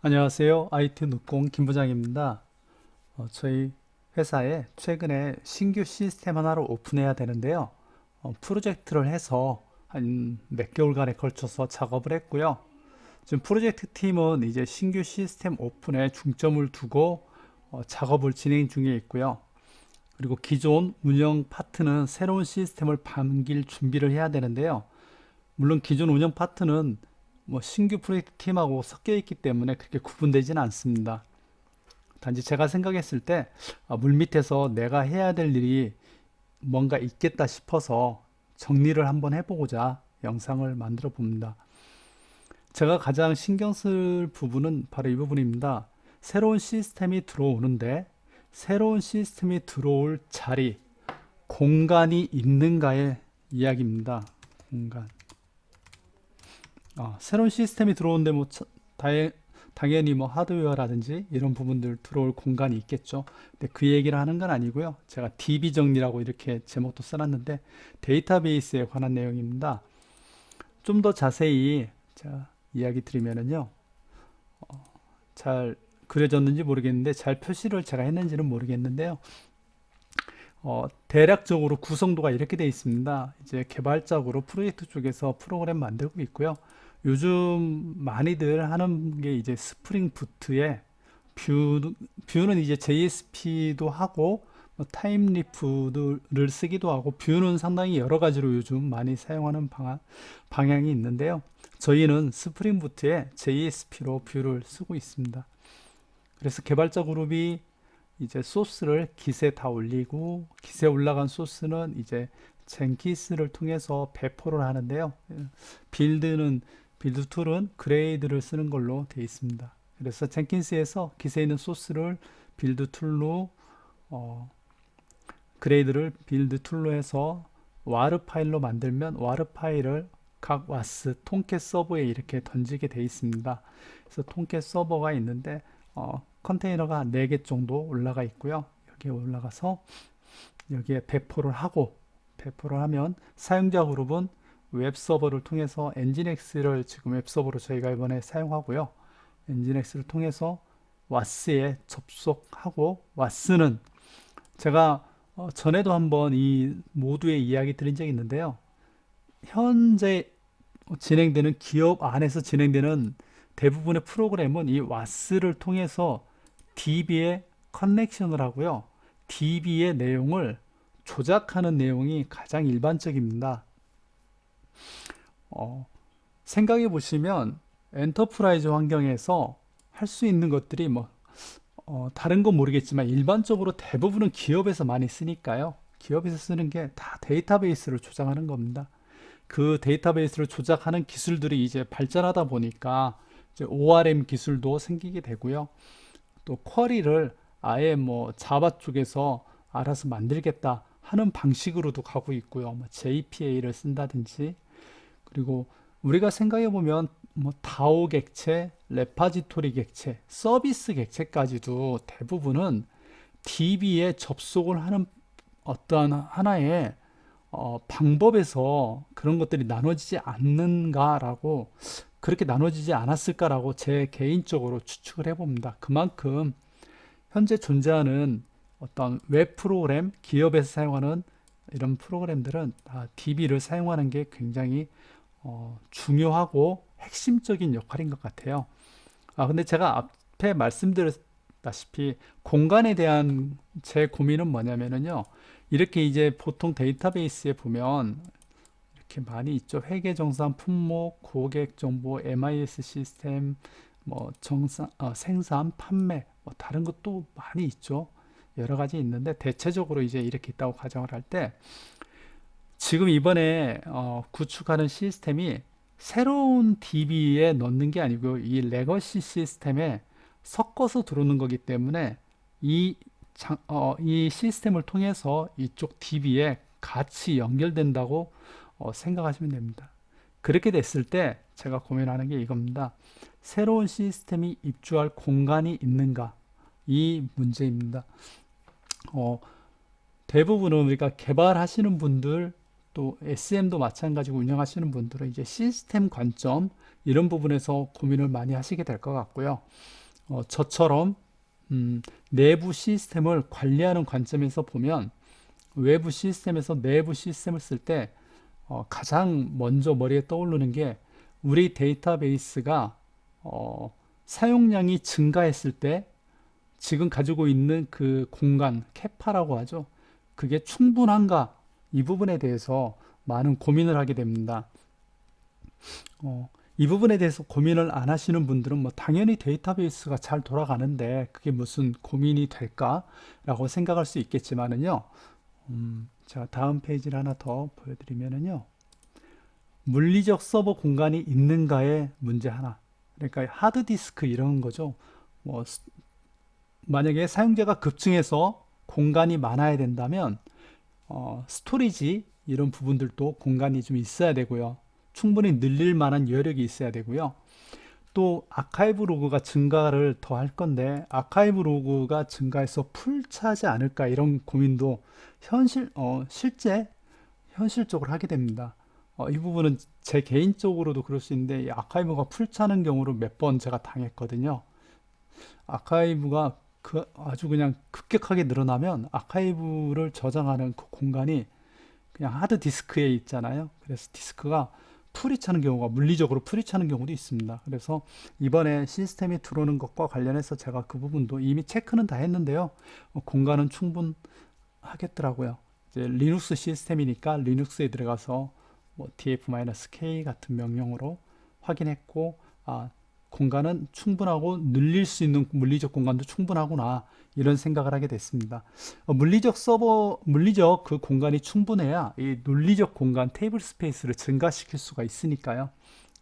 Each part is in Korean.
안녕하세요. IT 눈공 김 부장입니다. 저희 회사에 최근에 신규 시스템 하나를 오픈해야 되는데요. 프로젝트를 해서 한 몇 개월간에 걸쳐서 작업을 했고요. 지금 프로젝트 팀은 이제 신규 시스템 오픈에 중점을 두고 작업을 진행 중에 있고요. 그리고 기존 운영 파트는 새로운 시스템을 반길 준비를 해야 되는데요. 물론 기존 운영 파트는 뭐 신규 프로젝트 팀하고 섞여 있기 때문에 그렇게 구분되지는 않습니다. 단지 제가 생각했을 때 물밑에서 내가 해야 될 일이 뭔가 있겠다 싶어서 정리를 한번 해보고자 영상을 만들어 봅니다. 제가 가장 신경 쓸 부분은 바로 이 부분입니다. 새로운 시스템이 들어오는데 새로운 시스템이 들어올 자리, 공간이 있는가의 이야기입니다. 공간. 새로운 시스템이 들어오는데 뭐 당연히 뭐 하드웨어라든지 이런 부분들 들어올 공간이 있겠죠. 근데 그 얘기를 하는 건 아니고요. 제가 DB 정리라고 이렇게 제목도 써놨는데 데이터베이스에 관한 내용입니다. 좀 더 자세히 자, 이야기 드리면은요. 잘 그려졌는지 모르겠는데 잘 표시를 제가 했는지는 모르겠는데요. 대략적으로 구성도가 이렇게 되어 있습니다. 이제 개발적으로 프로젝트 쪽에서 프로그램 만들고 있고요. 요즘 많이들 하는 게 이제 스프링 부트에 뷰는 이제 JSP도 하고 뭐 타임리프를 쓰기도 하고 뷰는 상당히 여러 가지로 요즘 많이 사용하는 방향이 있는데요. 저희는 스프링 부트에 JSP로 뷰를 쓰고 있습니다. 그래서 개발자 그룹이 이제 소스를 깃에 다 올리고 깃에 올라간 소스는 이제 젠키스를 통해서 배포를 하는데요. 빌드 툴은 그레이드를 쓰는 걸로 되어 있습니다. 그래서 젠킨스에서 깃에 있는 소스를 빌드 툴로 그레이드를 빌드 툴로 해서 와르 파일로 만들면 와르 파일을 각 와스 통캣 서버에 이렇게 던지게 되어 있습니다. 그래서 통캣 서버가 있는데 컨테이너가 4개 정도 올라가 있고요. 여기에 올라가서 여기에 배포를 하면 사용자 그룹은 웹 서버를 통해서 엔진엑스를 지금 웹 서버로 저희가 이번에 사용하고요. 엔진엑스를 통해서 와스에 접속하고 와스는 제가 전에도 한번 이 모두의 이야기 드린 적이 있는데요. 현재 진행되는 기업 안에서 진행되는 대부분의 프로그램은 이 와스를 통해서 DB에 커넥션을 하고요. DB의 내용을 조작하는 내용이 가장 일반적입니다. 생각해 보시면 엔터프라이즈 환경에서 할 수 있는 것들이 뭐 다른 건 모르겠지만 일반적으로 대부분은 기업에서 많이 쓰니까요. 기업에서 쓰는 게 다 데이터베이스를 조작하는 겁니다. 그 데이터베이스를 조작하는 기술들이 이제 발전하다 보니까 이제 ORM 기술도 생기게 되고요. 또 쿼리를 아예 뭐 자바 쪽에서 알아서 만들겠다 하는 방식으로도 가고 있고요. 뭐 JPA를 쓴다든지 그리고 우리가 생각해 보면 뭐 다오 객체, 레파지토리 객체, 서비스 객체까지도 대부분은 DB에 접속을 하는 어떠한 하나의 방법에서 그런 것들이 나눠지지 않는가라고 그렇게 나눠지지 않았을까라고 제 개인적으로 추측을 해봅니다. 그만큼 현재 존재하는 어떤 웹 프로그램, 기업에서 사용하는 이런 프로그램들은 다 DB를 사용하는 게 굉장히 중요하고 핵심적인 역할인 것 같아요. 근데 제가 앞에 말씀드렸다시피 공간에 대한 제 고민은 뭐냐면요. 이렇게 이제 보통 데이터베이스에 보면 이렇게 많이 있죠. 회계정산, 품목, 고객 정보, MIS 시스템, 뭐 생산, 판매, 뭐 다른 것도 많이 있죠. 여러 가지 있는데 대체적으로 이제 이렇게 있다고 가정을 할 때 지금 이번에 구축하는 시스템이 새로운 DB에 넣는 게 아니고 이 레거시 시스템에 섞어서 들어오는 거기 때문에 이, 이 시스템을 통해서 이쪽 DB에 같이 연결된다고 생각하시면 됩니다. 그렇게 됐을 때 제가 고민하는 게 이겁니다. 새로운 시스템이 입주할 공간이 있는가? 이 문제입니다. 대부분은 우리가 개발하시는 분들 또 SM도 마찬가지고 운영하시는 분들은 이제 시스템 관점, 이런 부분에서 고민을 많이 하시게 될 것 같고요. 저처럼 내부 시스템을 관리하는 관점에서 보면 외부 시스템에서 내부 시스템을 쓸 때 가장 먼저 머리에 떠오르는 게 우리 데이터베이스가 사용량이 증가했을 때 지금 가지고 있는 그 공간, 캐파라고 하죠. 그게 충분한가? 이 부분에 대해서 많은 고민을 하게 됩니다. 이 부분에 대해서 고민을 안 하시는 분들은 뭐 당연히 데이터베이스가 잘 돌아가는데 그게 무슨 고민이 될까라고 생각할 수 있겠지만은요. 자, 다음 페이지를 하나 더 보여드리면은요. 물리적 서버 공간이 있는가의 문제 하나. 그러니까 하드디스크 이런 거죠. 뭐 만약에 사용자가 급증해서 공간이 많아야 된다면 스토리지 이런 부분들도 공간이 좀 있어야 되고요. 충분히 늘릴 만한 여력이 있어야 되고요. 또 아카이브 로그가 증가를 더 할 건데 아카이브 로그가 증가해서 풀차지 않을까 이런 고민도 실제 현실적으로 하게 됩니다. 이 부분은 제 개인적으로도 그럴 수 있는데 이 아카이브가 풀차는 경우를 몇 번 제가 당했거든요. 아카이브가 아주 그냥 급격하게 늘어나면 아카이브를 저장하는 그 공간이 그냥 하드 디스크에 있잖아요. 그래서 디스크가 풀이 차는 경우가 물리적으로 풀이 차는 경우도 있습니다. 그래서 이번에 시스템이 들어오는 것과 관련해서 제가 그 부분도 이미 체크는 다 했는데요. 공간은 충분하겠더라고요. 이제 리눅스 시스템이니까 리눅스에 들어가서 뭐 df-k 같은 명령으로 확인했고 공간은 충분하고 늘릴 수 있는 물리적 공간도 충분하구나 이런 생각을 하게 됐습니다. 물리적 그 공간이 충분해야 이 논리적 공간 테이블 스페이스를 증가시킬 수가 있으니까요.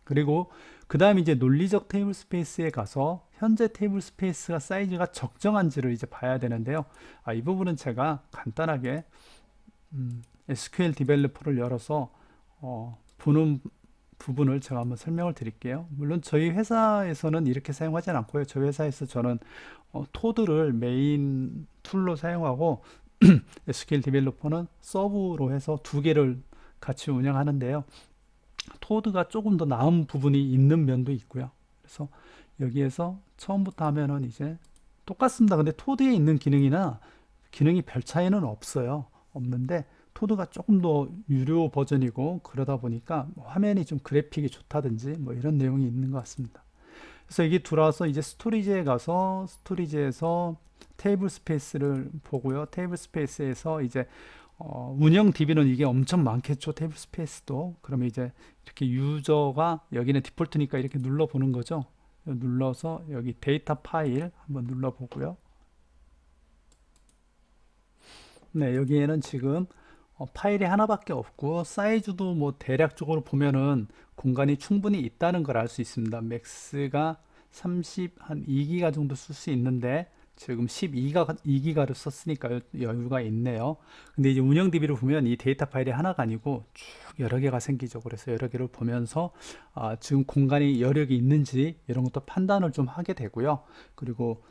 그리고 그 다음에 이제 논리적 테이블 스페이스에 가서 현재 테이블 스페이스가 사이즈가 적정한지를 이제 봐야 되는데요. 이 부분은 제가 간단하게 SQL 디벨로퍼를 열어서 보는 부분을 제가 한번 설명을 드릴게요. 물론 저희 회사에서는 이렇게 사용하지 않고요. 저희 회사에서 저는 토드를 메인 툴로 사용하고 SQL 디벨로퍼는 서브로 해서 두 개를 같이 운영하는데요. 토드가 조금 더 나은 부분이 있는 면도 있고요. 그래서 여기에서 처음부터 하면은 이제 똑같습니다. 근데 토드에 있는 기능이 별 차이는 없는데 토드가 조금 더 유료 버전이고 그러다 보니까 화면이 좀 그래픽이 좋다든지 뭐 이런 내용이 있는 것 같습니다. 그래서 여기 들어와서 이제 스토리지에 가서 스토리지에서 테이블 스페이스를 보고요. 테이블 스페이스에서 이제 운영 DB는 이게 엄청 많겠죠. 테이블 스페이스도. 그러면 이제 이렇게 유저가 여기는 디폴트니까 이렇게 눌러 보는 거죠. 눌러서 여기 데이터 파일 한번 눌러 보고요. 네, 여기에는 지금 파일이 하나밖에 없고 사이즈도 뭐 대략적으로 보면은 공간이 충분히 있다는 걸 알 수 있습니다. 맥스가 한 2기가 정도 쓸 수 있는데 지금 2기가를 썼으니까 여유가 있네요. 근데 이제 운영 DB를 보면 이 데이터 파일이 하나가 아니고 쭉 여러 개가 생기죠. 그래서 여러 개를 보면서 지금 공간이 여력이 있는지 이런 것도 판단을 좀 하게 되고요. 그리고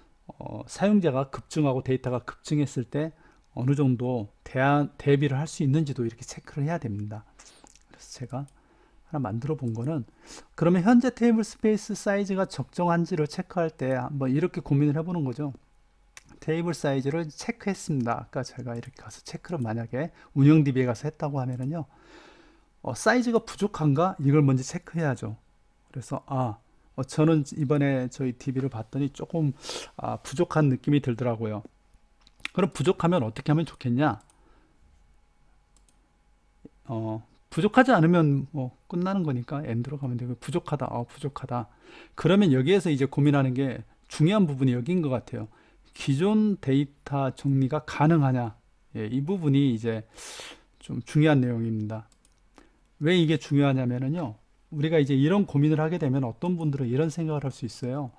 사용자가 급증하고 데이터가 급증했을 때 어느 정도 대비를 할 수 있는지도 이렇게 체크를 해야 됩니다. 그래서 제가 하나 만들어 본 거는 그러면 현재 테이블 스페이스 사이즈가 적정한지를 체크할 때 한번 이렇게 고민을 해보는 거죠. 테이블 사이즈를 체크했습니다. 아까 제가 이렇게 가서 체크를 만약에 운영 DB에 가서 했다고 하면은요, 사이즈가 부족한가? 이걸 먼저 체크해야죠. 그래서 저는 이번에 저희 DB를 봤더니 조금 부족한 느낌이 들더라고요. 그럼 부족하면 어떻게 하면 좋겠냐? 부족하지 않으면 뭐 끝나는 거니까 엔드로 가면 되고 부족하다. 그러면 여기에서 이제 고민하는 게 중요한 부분이 여기인 것 같아요. 기존 데이터 정리가 가능하냐? 예, 이 부분이 이제 좀 중요한 내용입니다. 왜 이게 중요하냐면요. 우리가 이제 이런 고민을 하게 되면 어떤 분들은 이런 생각을 할 수 있어요.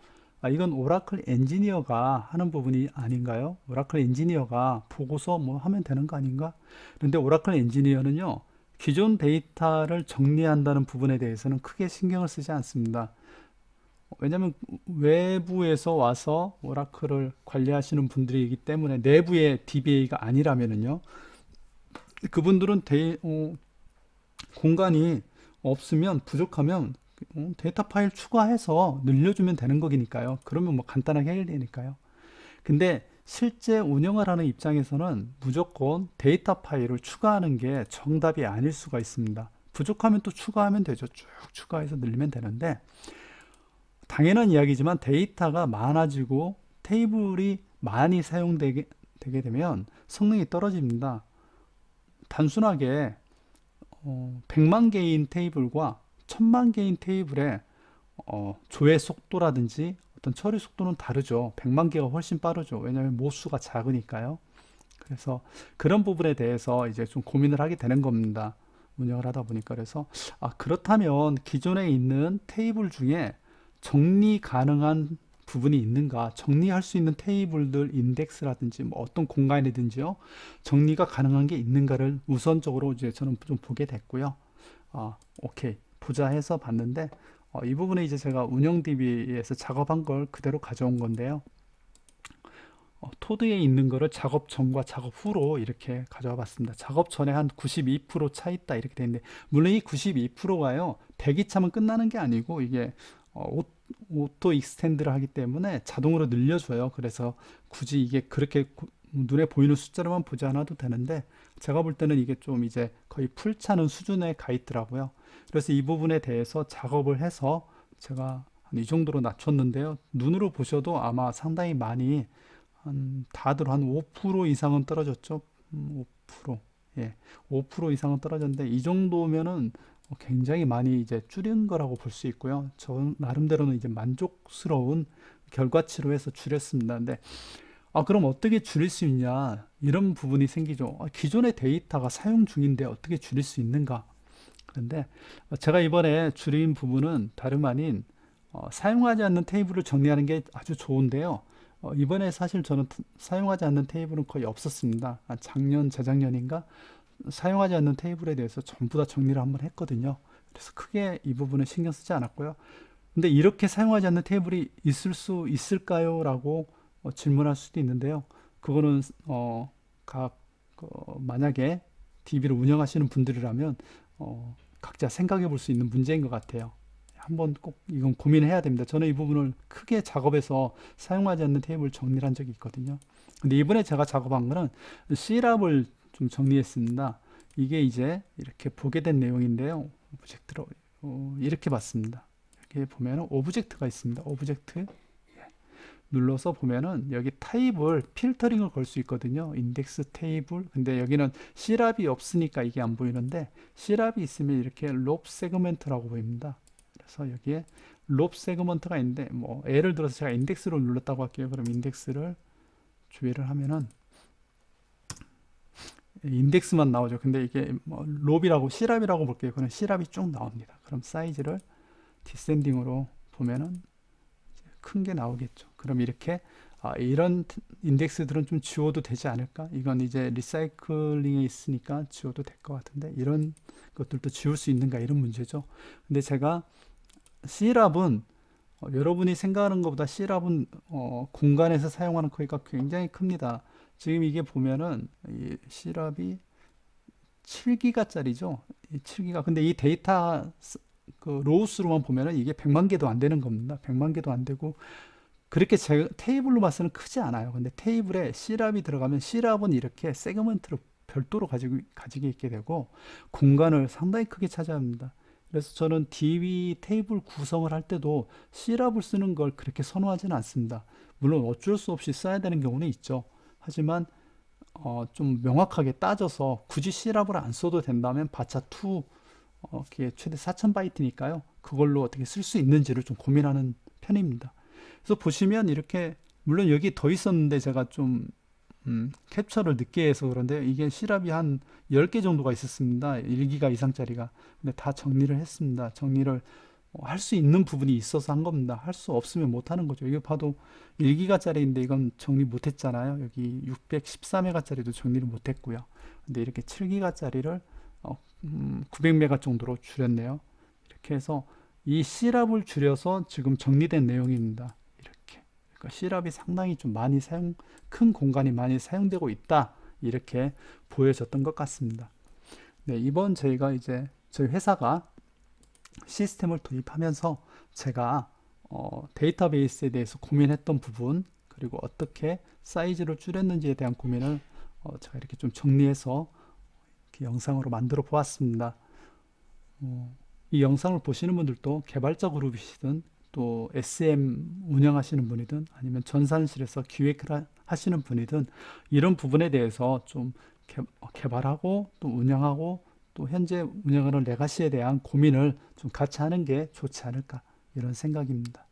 이건 오라클 엔지니어가 하는 부분이 아닌가요? 오라클 엔지니어가 보고서 뭐 하면 되는 거 아닌가? 그런데 오라클 엔지니어는요, 기존 데이터를 정리한다는 부분에 대해서는 크게 신경을 쓰지 않습니다. 왜냐하면 외부에서 와서 오라클을 관리하시는 분들이기 때문에 내부의 DBA가 아니라면은요, 그분들은 공간이 없으면 부족하면 데이터 파일 추가해서 늘려주면 되는 거니까요. 그러면 뭐 간단하게 해결되니까요. 근데 실제 운영을 하는 입장에서는 무조건 데이터 파일을 추가하는 게 정답이 아닐 수가 있습니다. 부족하면 또 추가하면 되죠. 쭉 추가해서 늘리면 되는데, 당연한 이야기지만 데이터가 많아지고 테이블이 많이 사용되게 되면 성능이 떨어집니다. 단순하게 100만 개인 테이블과 1000만 개인 테이블의 조회 속도라든지 어떤 처리 속도는 다르죠. 100만 개가 훨씬 빠르죠. 왜냐하면 모수가 작으니까요. 그래서 그런 부분에 대해서 이제 좀 고민을 하게 되는 겁니다. 운영을 하다 보니까. 그래서 그렇다면 기존에 있는 테이블 중에 정리 가능한 부분이 있는가, 정리할 수 있는 테이블들 인덱스라든지 뭐 어떤 공간이든지요, 정리가 가능한 게 있는가를 우선적으로 이제 저는 좀 보게 됐고요. 오케이, 보자 해서 봤는데, 이 부분에 이제 제가 운영 DB에서 작업한 걸 그대로 가져온 건데요. 토드에 있는 거를 작업 전과 작업 후로 이렇게 가져와 봤습니다. 작업 전에 한 92% 차 있다 이렇게 돼 있는데, 물론 이 92%가요 대기 차면 끝나는 게 아니고 이게 오토 익스텐드를 하기 때문에 자동으로 늘려줘요. 그래서 굳이 이게 그렇게 눈에 보이는 숫자로만 보지 않아도 되는데, 제가 볼 때는 이게 좀 이제 거의 풀 차는 수준에 가 있더라고요. 그래서 이 부분에 대해서 작업을 해서 제가 한 이 정도로 낮췄는데요. 눈으로 보셔도 아마 상당히 많이, 다들 한 5% 이상은 떨어졌죠. 5%. 예. 5% 이상은 떨어졌는데, 이 정도면은 굉장히 많이 이제 줄인 거라고 볼 수 있고요. 저 나름대로는 이제 만족스러운 결과치로 해서 줄였습니다. 근데 그럼 어떻게 줄일 수 있냐? 이런 부분이 생기죠. 기존의 데이터가 사용 중인데 어떻게 줄일 수 있는가? 그런데 제가 이번에 줄인 부분은 다름 아닌 사용하지 않는 테이블을 정리하는 게 아주 좋은데요. 이번에 사실 저는 사용하지 않는 테이블은 거의 없었습니다. 작년, 재작년인가 사용하지 않는 테이블에 대해서 전부 다 정리를 한번 했거든요. 그래서 크게 이 부분은 신경 쓰지 않았고요. 근데 이렇게 사용하지 않는 테이블이 있을 수 있을까요? 라고 질문할 수도 있는데요. 그거는 만약에 DB를 운영하시는 분들이라면 각자 생각해 볼 수 있는 문제인 것 같아요. 한번 꼭 이건 고민해야 됩니다. 저는 이 부분을 크게 작업해서 사용하지 않는 테이블 정리를 한 적이 있거든요. 근데 이번에 제가 작업한 거는 C랍을 좀 정리했습니다. 이게 이제 이렇게 보게 된 내용인데요. 오브젝트로 이렇게 봤습니다. 이렇게 보면은 오브젝트가 있습니다. 오브젝트 눌러서 보면은 여기 타입을 필터링을 걸 수 있거든요. 인덱스 테이블. 근데 여기는 C랍이 없으니까 이게 안 보이는데, C랍이 있으면 이렇게 롭 세그먼트라고 보입니다. 그래서 여기에 롭 세그먼트가 있는데, 뭐 예를 들어서 제가 인덱스를 눌렀다고 할게요. 그럼 인덱스를 주의를 하면은 인덱스만 나오죠. 근데 이게 뭐 롭이라고 C랍이라고 볼게요. 그럼 C랍이 쭉 나옵니다. 그럼 사이즈를 디센딩으로 보면은 큰 게 나오겠죠. 그럼 이렇게 이런 인덱스들은 좀 지워도 되지 않을까? 이건 이제 리사이클링에 있으니까 지워도 될 것 같은데, 이런 것들도 지울 수 있는가, 이런 문제죠. 근데 제가 C랍은 여러분이 생각하는 것보다 C랍은 공간에서 사용하는 크기가 굉장히 큽니다. 지금 이게 보면은 이 C랍이 7기가짜리죠. 7기가. 근데 이 데이터 그 로우스로만 보면은 이게 100만 개도 안 되는 겁니다. 100만 개도 안 되고, 그렇게 테이블로 봐서는 크지 않아요. 근데 테이블에 C랍이 들어가면 C랍은 이렇게 세그먼트를 별도로 가지게 있게 되고 공간을 상당히 크게 차지합니다. 그래서 저는 DB 테이블 구성을 할 때도 C랍을 쓰는 걸 그렇게 선호하지는 않습니다. 물론 어쩔 수 없이 써야 되는 경우는 있죠. 하지만 좀 명확하게 따져서 굳이 C랍을 안 써도 된다면 바차2 그게 최대 4000바이트니까요. 그걸로 어떻게 쓸 수 있는지를 좀 고민하는 편입니다. 그래서 보시면 이렇게, 물론 여기 더 있었는데 제가 좀 캡처를 늦게 해서 그런데 이게 C랍이 한 10개 정도가 있었습니다. 1기가 이상짜리가. 근데 다 정리를 했습니다. 정리를 할 수 있는 부분이 있어서 한 겁니다. 할 수 없으면 못 하는 거죠. 이거 봐도 1기가짜리인데 이건 정리 못 했잖아요. 여기 613메가짜리도 정리를 못 했고요. 근데 이렇게 7기가짜리를 900메가 정도로 줄였네요. 이렇게 해서 이 C랍을 줄여서 지금 정리된 내용입니다. 이렇게. 그러니까 C랍이 상당히 좀 큰 공간이 많이 사용되고 있다. 이렇게 보여졌던 것 같습니다. 네, 이번 저희가 이제 저희 회사가 시스템을 도입하면서 제가 데이터베이스에 대해서 고민했던 부분, 그리고 어떻게 사이즈를 줄였는지에 대한 고민을 제가 이렇게 좀 정리해서 이렇게 영상으로 만들어 보았습니다. 이 영상을 보시는 분들도 개발자 그룹이시든 또 SM 운영하시는 분이든 아니면 전산실에서 기획을 하시는 분이든 이런 부분에 대해서 좀 개발하고 또 운영하고 또 현재 운영하는 레가시에 대한 고민을 좀 같이 하는 게 좋지 않을까 이런 생각입니다.